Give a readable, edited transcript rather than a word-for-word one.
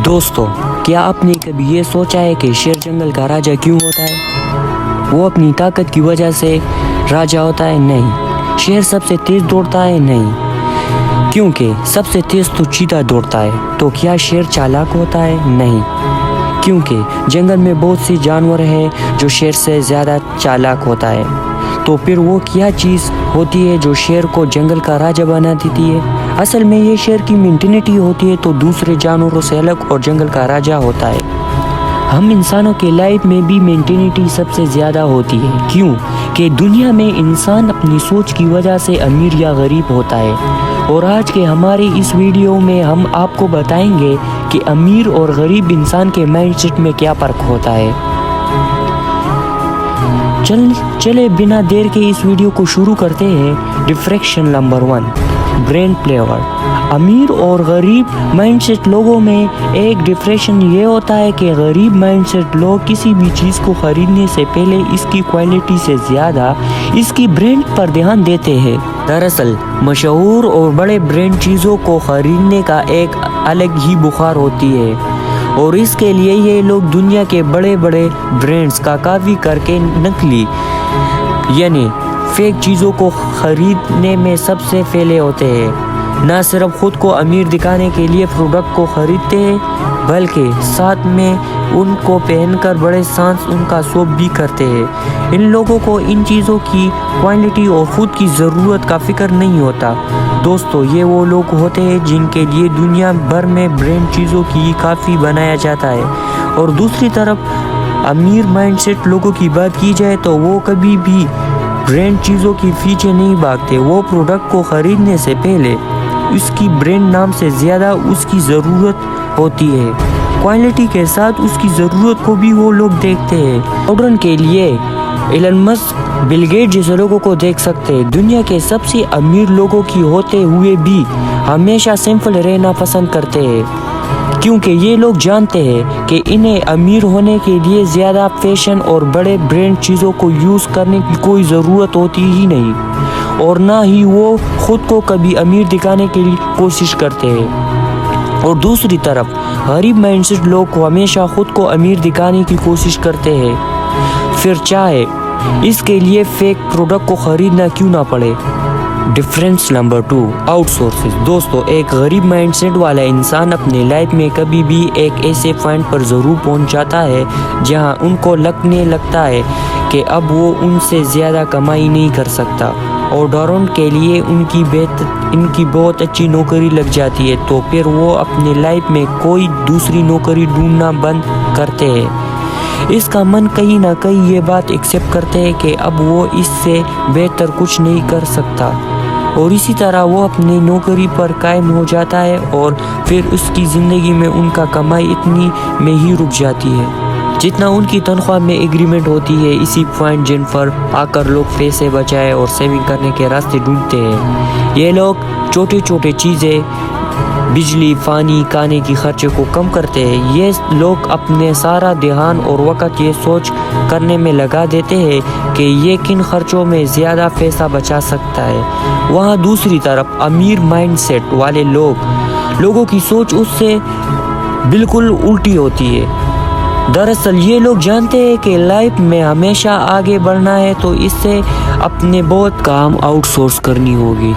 دوستو، کیا آپ نے کبھی یہ سوچا ہے کہ شیر جنگل کا راجا کیوں ہوتا ہے؟ وہ اپنی طاقت کی وجہ سے راجا ہوتا ہے؟ نہیں۔ شیر سب سے تیز دوڑتا ہے؟ نہیں، کیونکہ سب سے تیز تو چیتا دوڑتا ہے۔ تو کیا شیر چالاک ہوتا ہے؟ نہیں، کیونکہ جنگل میں بہت سی جانور ہیں جو شیر سے زیادہ چالاک ہوتا ہے۔ تو پھر وہ کیا چیز ہوتی ہے جو شیر کو جنگل کا راجا بنا دیتی ہے؟ اصل میں یہ شیر کی مینٹینٹی ہوتی ہے تو دوسرے جانوروں سے الگ اور جنگل کا راجا ہوتا ہے۔ ہم انسانوں کے لائف میں بھی مینٹینٹی سب سے زیادہ ہوتی ہے، کیوں کہ دنیا میں انسان اپنی سوچ کی وجہ سے امیر یا غریب ہوتا ہے۔ اور آج کے ہمارے اس ویڈیو میں ہم آپ کو بتائیں گے کہ امیر اور غریب انسان کے مائنڈ سیٹ میں کیا فرق ہوتا ہے۔ چلے بنا دیر کے اس ویڈیو کو شروع کرتے ہیں۔ Difference number 1، brain flavour. امیر اور غریب مائنڈ سیٹ لوگوں میں ایک ڈفریکشن یہ ہوتا ہے کہ غریب مائنڈ سیٹ لوگ کسی بھی چیز کو خریدنے سے پہلے اس کی کوالٹی سے زیادہ اس کی برانڈ پر دھیان دیتے ہیں۔ دراصل مشہور اور بڑے برانڈ چیزوں کو خریدنے کا ایک الگ ہی بخار ہوتی ہے، اور اس کے لیے یہ لوگ دنیا کے بڑے بڑے برانڈز کا کاپی کر کے نقلی یعنی فیک چیزوں کو خریدنے میں سب سے پہلے ہوتے ہیں۔ نہ صرف خود کو امیر دکھانے کے لیے پروڈکٹ کو خریدتے ہیں، بلکہ ساتھ میں ان کو پہن کر بڑے سانس ان کا شو بھی کرتے ہیں۔ ان لوگوں کو ان چیزوں کی کوالٹی اور خود کی ضرورت کا فکر نہیں ہوتا۔ دوستو، یہ وہ لوگ ہوتے ہیں جن کے لیے دنیا بھر میں برانڈ چیزوں کی کافی بنایا جاتا ہے۔ اور دوسری طرف امیر مائنڈ سیٹ لوگوں کی بات کی جائے تو وہ کبھی بھی برانڈ چیزوں کے پیچھے نہیں بھاگتے۔ وہ پروڈکٹ کو خریدنے سے پہلے اس کی برانڈ نام سے زیادہ اس کی ضرورت ہوتی ہے، کوالٹی کے ساتھ اس کی ضرورت کو بھی وہ لوگ دیکھتے ہیں۔ ماڈرن کے لیے ایلن مسک، بل گیٹ جیسے لوگوں کو دیکھ سکتے ہیں۔ دنیا کے سب سے امیر لوگوں کی ہوتے ہوئے بھی ہمیشہ سمپل رہنا پسند کرتے ہیں، کیونکہ یہ لوگ جانتے ہیں کہ انہیں امیر ہونے کے لیے زیادہ فیشن اور بڑے برانڈ چیزوں کو یوز کرنے کی کوئی ضرورت ہوتی ہی نہیں، اور نہ ہی وہ خود کو کبھی امیر دکھانے کی کوشش کرتے ہیں۔ اور دوسری طرف غریب مائنڈ سیٹ لوگ ہمیشہ خود کو امیر دکھانے کی کوشش کرتے ہیں، پھر چاہے اس کے لیے فیک پروڈکٹ کو خریدنا کیوں نہ پڑے۔ Difference number 2، out sources. دوستو، ایک غریب مائنڈ سیٹ والا انسان اپنے لائف میں کبھی بھی ایک ایسے پوائنٹ پر ضرور پہنچ جاتا ہے جہاں ان کو لگنے لگتا ہے کہ اب وہ ان سے زیادہ کمائی نہیں کر سکتا، اور ڈورنٹ کے لیے ان کی بہت اچھی نوکری لگ جاتی ہے۔ تو پھر وہ اپنے لائف میں کوئی دوسری نوکری ڈھونڈنا بند کرتے ہیں۔ اس کا من کہیں نہ کہیں یہ بات ایکسیپٹ کرتے ہیں کہ اب وہ اس سے بہتر کچھ نہیں کر سکتا، اور اسی طرح وہ اپنی نوکری پر قائم ہو جاتا ہے، اور پھر اس کی زندگی میں ان کا کمائی اتنی میں ہی رک جاتی ہے جتنا ان کی تنخواہ میں ایگریمنٹ ہوتی ہے۔ اسی پوائنٹ جن پر آ کر لوگ پیسے بچائے اور سیونگ کرنے کے راستے ڈھونڈتے ہیں۔ یہ لوگ چھوٹے چھوٹے چیزیں، بجلی، پانی، کھانے کی خرچے کو کم کرتے ہیں۔ یہ لوگ اپنے سارا دھیان اور وقت یہ سوچ کرنے میں لگا دیتے ہیں کہ یہ کن خرچوں میں زیادہ پیسہ بچا سکتا ہے۔ وہاں دوسری طرف امیر مائنڈ سیٹ والے لوگوں کی سوچ اس سے بالکل الٹی ہوتی ہے۔ دراصل یہ لوگ جانتے ہیں کہ لائف میں ہمیشہ آگے بڑھنا ہے تو اس سے اپنے بہت کام آؤٹ سورس کرنی ہوگی۔